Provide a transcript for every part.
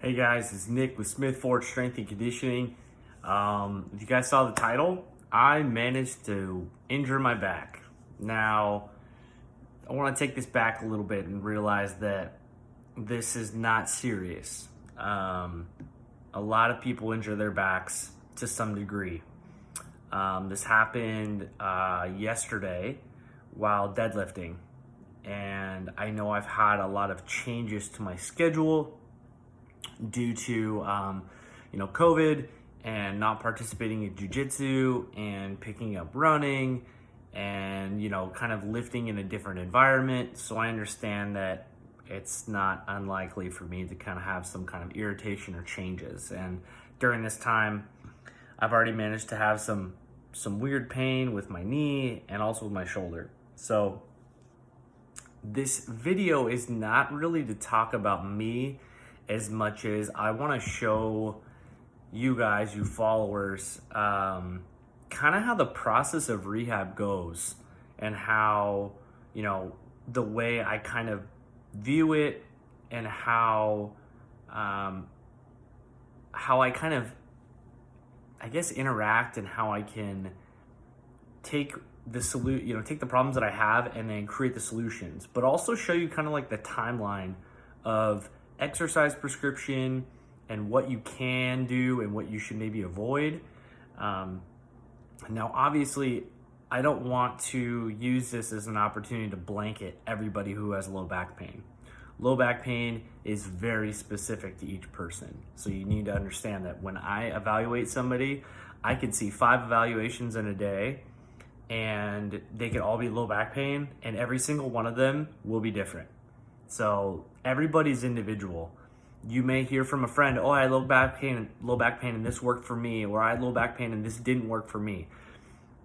Hey guys, it's Nick with Smith Ford Strength and Conditioning. If you guys saw the title, I managed to injure my back. Now, I want to take this back a little bit and realize that this is not serious. A lot of people injure their backs to some degree. This happened yesterday while deadlifting, and I know I've had a lot of changes to my schedule due to COVID and not participating in jiu-jitsu and picking up running and kind of lifting in a different environment. So I understand that it's not unlikely for me to kind of have some kind of irritation or changes. And during this time, I've already managed to have some weird pain with my knee and also with my shoulder. So this video is not really to talk about me as much as I want to show you guys, you followers, kind of how the process of rehab goes and how, the way I kind of view it and how I kind of, interact and how I can take take the problems that I have and then create the solutions, but also show you kind of like the timeline of exercise prescription and what you can do and what you should maybe avoid. Now, obviously, I don't want to use this as an opportunity to blanket everybody who has low back pain. Low back pain is very specific to each person. So you need to understand that when I evaluate somebody, I can see 5 evaluations in a day and they could all be low back pain, and every single one of them will be different. So everybody's individual. You may hear from a friend, oh, I had low back pain and this worked for me, or I had low back pain and this didn't work for me.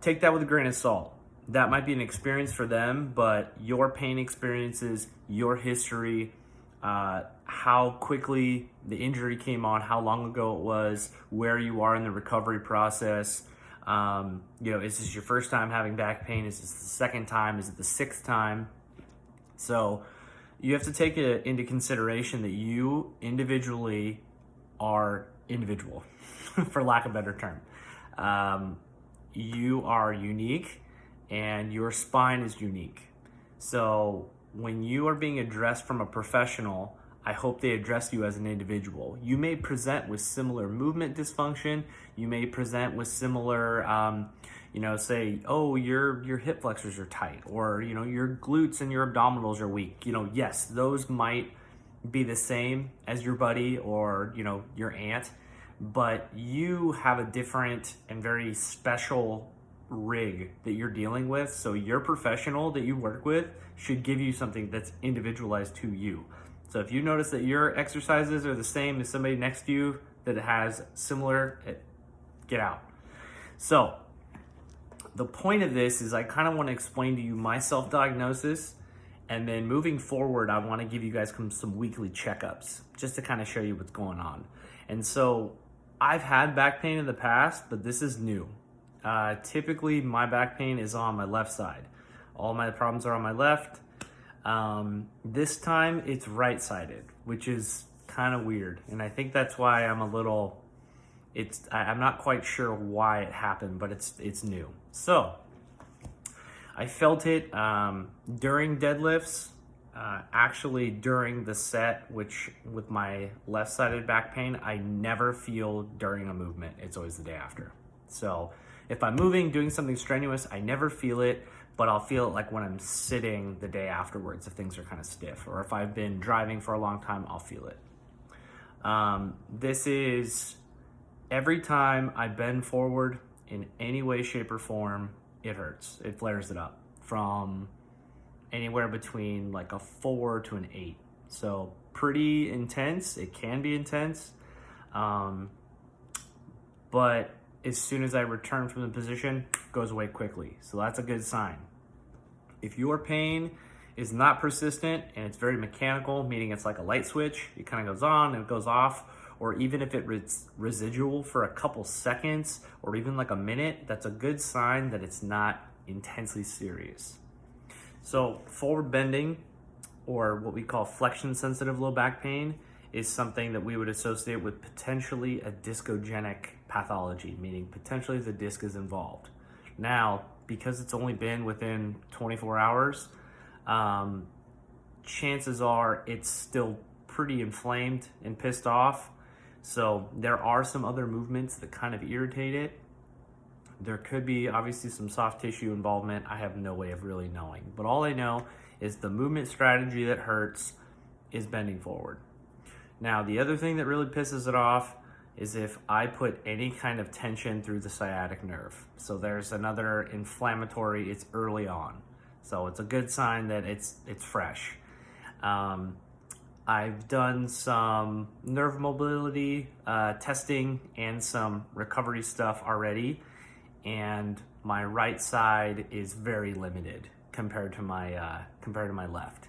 Take that with a grain of salt. That might be an experience for them, but your pain experiences, your history, how quickly the injury came on, how long ago it was, where you are in the recovery process. Is this your first time having back pain? Is this the second time? Is it the 6th time? So you have to take it into consideration that you individually are individual, for lack of a better term. You are unique and your spine is unique. So when you are being addressed from a professional, I hope they address you as an individual. You may present with similar movement dysfunction. You may present with similar, say, oh, your hip flexors are tight, or, your glutes and your abdominals are weak. Yes, those might be the same as your buddy or, your aunt, but you have a different and very special rig that you're dealing with. So your professional that you work with should give you something that's individualized to you. So if you notice that your exercises are the same as somebody next to you that has similar, get out. So the point of this is I kind of want to explain to you my self-diagnosis, and then moving forward, I want to give you guys some weekly checkups just to kind of show you what's going on. And so I've had back pain in the past, but this is new. Typically, my back pain is on my left side. All my problems are on my left. This time it's right-sided, which is kind of weird. And I think that's why I'm I'm not quite sure why it happened, but it's new. So I felt it during deadlifts, actually during the set, which with my left-sided back pain, I never feel during a movement. It's always the day after. So if I'm moving, doing something strenuous, I never feel it, but I'll feel it like when I'm sitting the day afterwards if things are kind of stiff, or if I've been driving for a long time, I'll feel it. This is every time I bend forward in any way, shape, or form, it hurts. It flares it up from anywhere between like a 4 to an 8. So pretty intense. It can be intense. But as soon as I return from the position, it goes away quickly. So that's a good sign. If your pain is not persistent and it's very mechanical, meaning it's like a light switch, it kind of goes on and it goes off, or even if it's residual for a couple seconds or even like a minute, that's a good sign that it's not intensely serious. So forward bending, or what we call flexion sensitive low back pain, is something that we would associate with potentially a discogenic pathology, meaning potentially the disc is involved. Now, because it's only been within 24 hours, chances are it's still pretty inflamed and pissed off. So there are some other movements that kind of irritate it. There could be obviously some soft tissue involvement. I have no way of really knowing. But all I know is the movement strategy that hurts is bending forward. Now, the other thing that really pisses it off is if I put any kind of tension through the sciatic nerve. So there's another inflammatory, it's early on. So it's a good sign that it's fresh. I've done some nerve mobility testing and some recovery stuff already, and my right side is very limited compared to my left.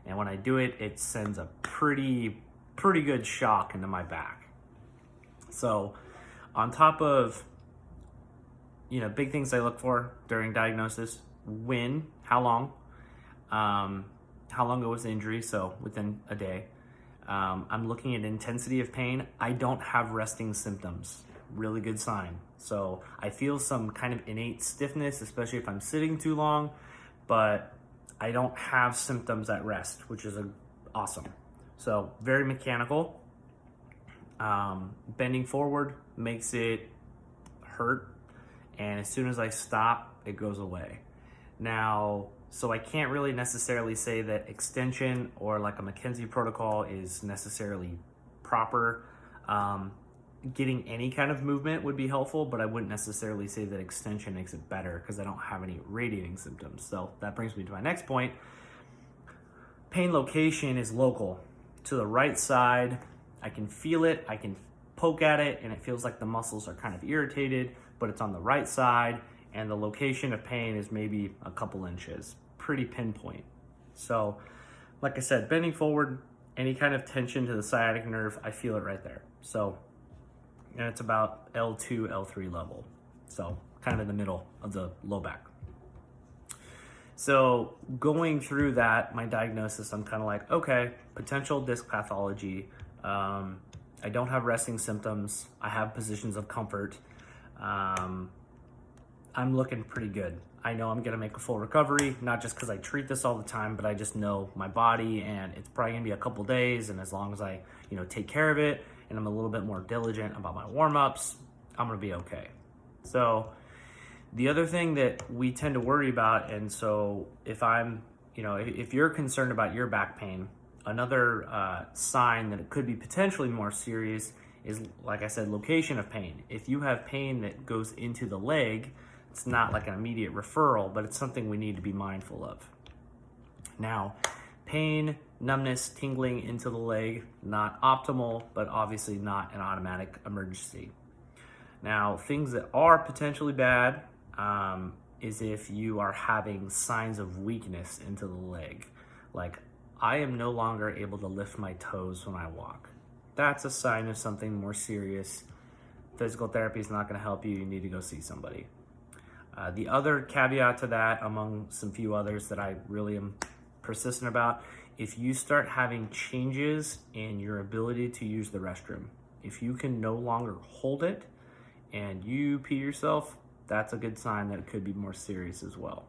And when I do it, it sends a pretty good shock into my back. So on top of, big things I look for during diagnosis: when, how long ago was the injury, so within a day. I'm looking at intensity of pain. I don't have resting symptoms. Really good sign. So I feel some kind of innate stiffness, especially if I'm sitting too long, but I don't have symptoms at rest, which is awesome. So very mechanical. Bending forward makes it hurt, and as soon as I stop, it goes away. Now, so I can't really necessarily say that extension or like a McKenzie protocol is necessarily proper. Getting any kind of movement would be helpful, but I wouldn't necessarily say that extension makes it better because I don't have any radiating symptoms. So that brings me to my next point. Pain location is local. To the right side, I can feel it, I can poke at it, and it feels like the muscles are kind of irritated, but it's on the right side, and the location of pain is maybe a couple inches. Pretty pinpoint. So, like I said, bending forward, any kind of tension to the sciatic nerve, I feel it right there. So, and it's about L2, L3 level. So, kind of in the middle of the low back. So going through that, my diagnosis, I'm kind of like, okay, potential disc pathology. I don't have resting symptoms. I have positions of comfort. I'm looking pretty good. I know I'm gonna make a full recovery, not just because I treat this all the time, but I just know my body, and it's probably gonna be a couple days, and as long as I, take care of it, and I'm a little bit more diligent about my warm-ups, I'm gonna be okay. So the other thing that we tend to worry about, and so if I'm, if you're concerned about your back pain, another sign that it could be potentially more serious is, like I said, location of pain. If you have pain that goes into the leg, it's not like an immediate referral, but it's something we need to be mindful of. Now, pain, numbness, tingling into the leg, not optimal, but obviously not an automatic emergency. Now, things that are potentially bad is if you are having signs of weakness into the leg. Like, I am no longer able to lift my toes when I walk. That's a sign of something more serious. Physical therapy is not going to help you. You need to go see somebody. The other caveat to that, among some few others that I really am persistent about, if you start having changes in your ability to use the restroom, if you can no longer hold it and you pee yourself, that's a good sign that it could be more serious as well.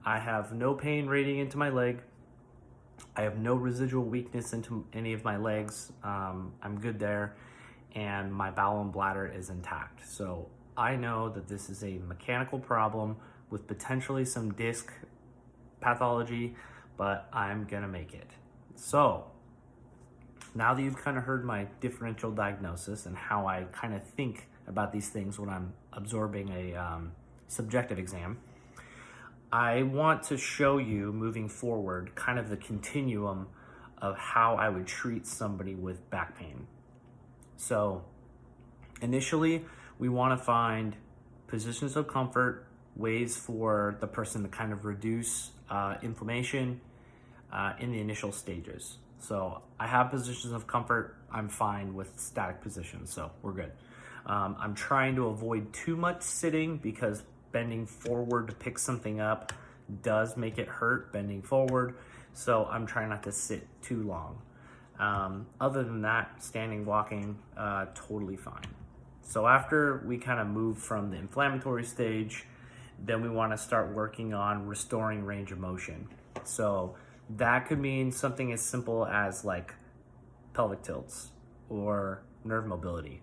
I have no pain radiating into my leg. I have no residual weakness into any of my legs. I'm good there, and my bowel and bladder is intact. So I know that this is a mechanical problem with potentially some disc pathology, but I'm gonna make it. So now that you've kind of heard my differential diagnosis and how I kind of think about these things when I'm absorbing a subjective exam, I want to show you moving forward kind of the continuum of how I would treat somebody with back pain. So initially, we want to find positions of comfort, ways for the person to kind of reduce inflammation in the initial stages. So I have positions of comfort. I'm fine with static positions, so we're good. I'm trying to avoid too much sitting because bending forward to pick something up does make it hurt, bending forward. So I'm trying not to sit too long. Other than that, standing, walking, totally fine. So after we kind of move from the inflammatory stage, then we want to start working on restoring range of motion. So that could mean something as simple as like pelvic tilts or nerve mobility.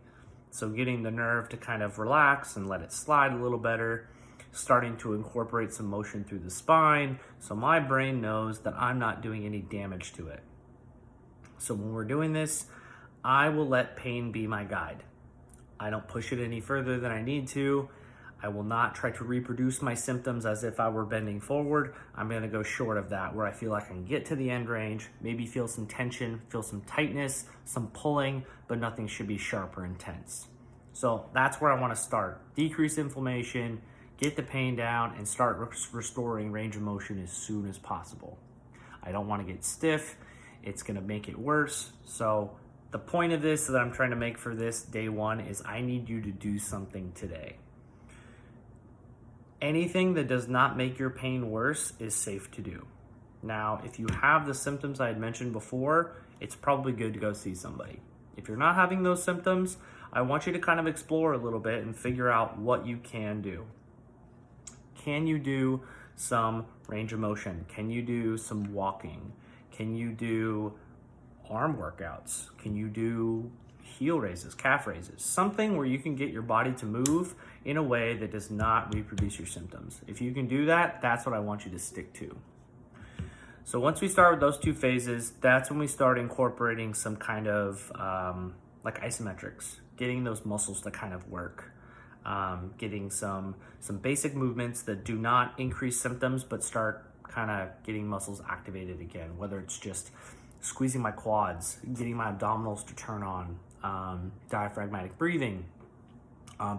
So getting the nerve to kind of relax and let it slide a little better, starting to incorporate some motion through the spine so my brain knows that I'm not doing any damage to it. So when we're doing this, I will let pain be my guide. I don't push it any further than I need to. I will not try to reproduce my symptoms as if I were bending forward. I'm gonna go short of that, where I feel like I can get to the end range, maybe feel some tension, feel some tightness, some pulling, but nothing should be sharp or intense. So that's where I wanna start. Decrease inflammation, get the pain down, and start restoring range of motion as soon as possible. I don't wanna get stiff. It's gonna make it worse. So the point of this that I'm trying to make for this day one is I need you to do something today. Anything that does not make your pain worse is safe to do. Now, if you have the symptoms I had mentioned before, it's probably good to go see somebody. If you're not having those symptoms, I want you to kind of explore a little bit and figure out what you can do. Can you do some range of motion? Can you do some walking? Can you do arm workouts? Can you do heel raises, calf raises? Something where you can get your body to move in a way that does not reproduce your symptoms. If you can do that, that's what I want you to stick to. So once we start with those two phases, that's when we start incorporating some kind of like isometrics, getting those muscles to kind of work, getting some basic movements that do not increase symptoms, but start kind of getting muscles activated again, whether it's just squeezing my quads, getting my abdominals to turn on, diaphragmatic breathing,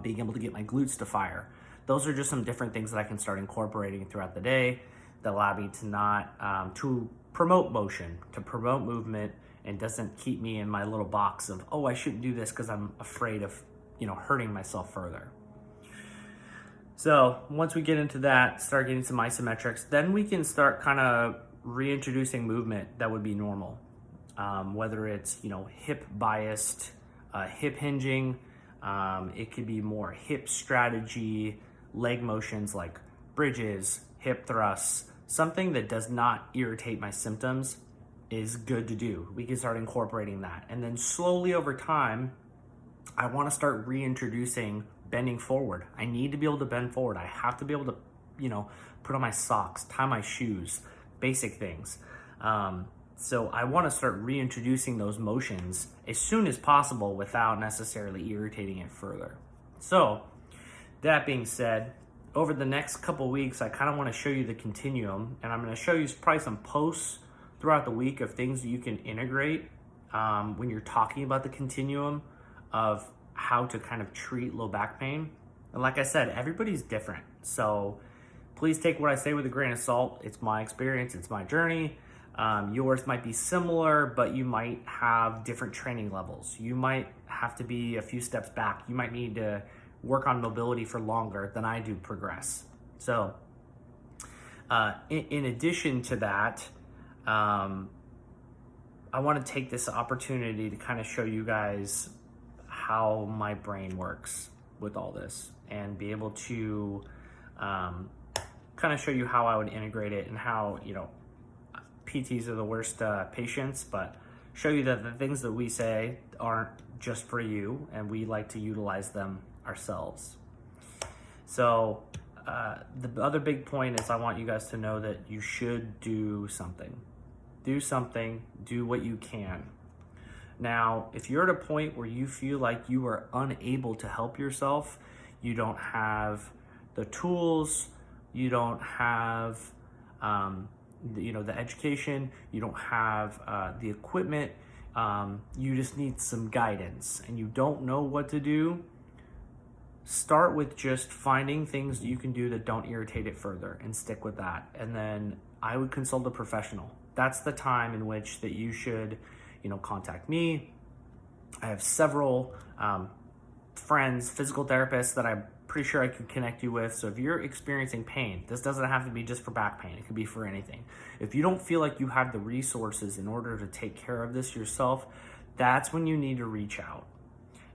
being able to get my glutes to fire. Those are just some different things that I can start incorporating throughout the day that allow me to not, to promote motion, to promote movement, and doesn't keep me in my little box of, oh, I shouldn't do this because I'm afraid of, hurting myself further. So once we get into that, start getting some isometrics, then we can start kind of reintroducing movement that would be normal. Whether it's, hip biased, hip hinging, it could be more hip strategy, leg motions like bridges, hip thrusts, something that does not irritate my symptoms is good to do. We can start incorporating that. And then slowly over time, I want to start reintroducing bending forward. I need to be able to bend forward. I have to be able to, put on my socks, tie my shoes, basic things. So I want to start reintroducing those motions as soon as possible without necessarily irritating it further. So that being said, over the next couple weeks, I kind of want to show you the continuum, and I'm going to show you probably some posts throughout the week of things that you can integrate when you're talking about the continuum of how to kind of treat low back pain. And like I said, everybody's different. So please take what I say with a grain of salt. It's my experience, it's my journey. Yours might be similar, but you might have different training levels. You might have to be a few steps back. You might need to work on mobility for longer than I do progress. So in addition to that, I want to take this opportunity to kind of show you guys how my brain works with all this and be able to kind of show you how I would integrate it and how, PTs are the worst patients, but show you that the things that we say aren't just for you and we like to utilize them ourselves. So the other big point is I want you guys to know that you should do something. Do something, do what you can. Now, if you're at a point where you feel like you are unable to help yourself, you don't have the tools, you don't have the education, you don't have the equipment, you just need some guidance and you don't know what to do, start with just finding things you can do that don't irritate it further and stick with that. And then I would consult a professional. That's the time in which that you should contact me. I have several friends, physical therapists that I pretty sure I could connect you with. So if you're experiencing pain, this doesn't have to be just for back pain. It could be for anything. If you don't feel like you have the resources in order to take care of this yourself, that's when you need to reach out.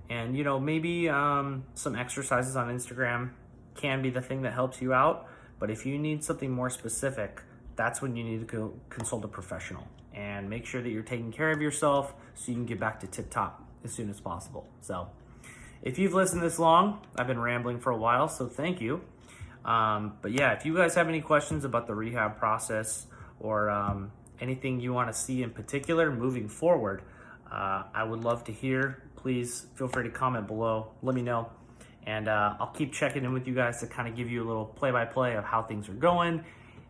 And, you know, maybe some exercises on Instagram can be the thing that helps you out. But if you need something more specific, that's when you need to go consult a professional and make sure that you're taking care of yourself so you can get back to tip top as soon as possible. So if you've listened this long, I've been rambling for a while, so thank you. But yeah, if you guys have any questions about the rehab process or anything you want to see in particular moving forward, I would love to hear. Please feel free to comment below. Let me know. And I'll keep checking in with you guys to kind of give you a little play-by-play of how things are going.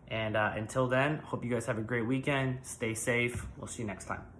And until then, hope you guys have a great weekend. Stay safe. We'll see you next time.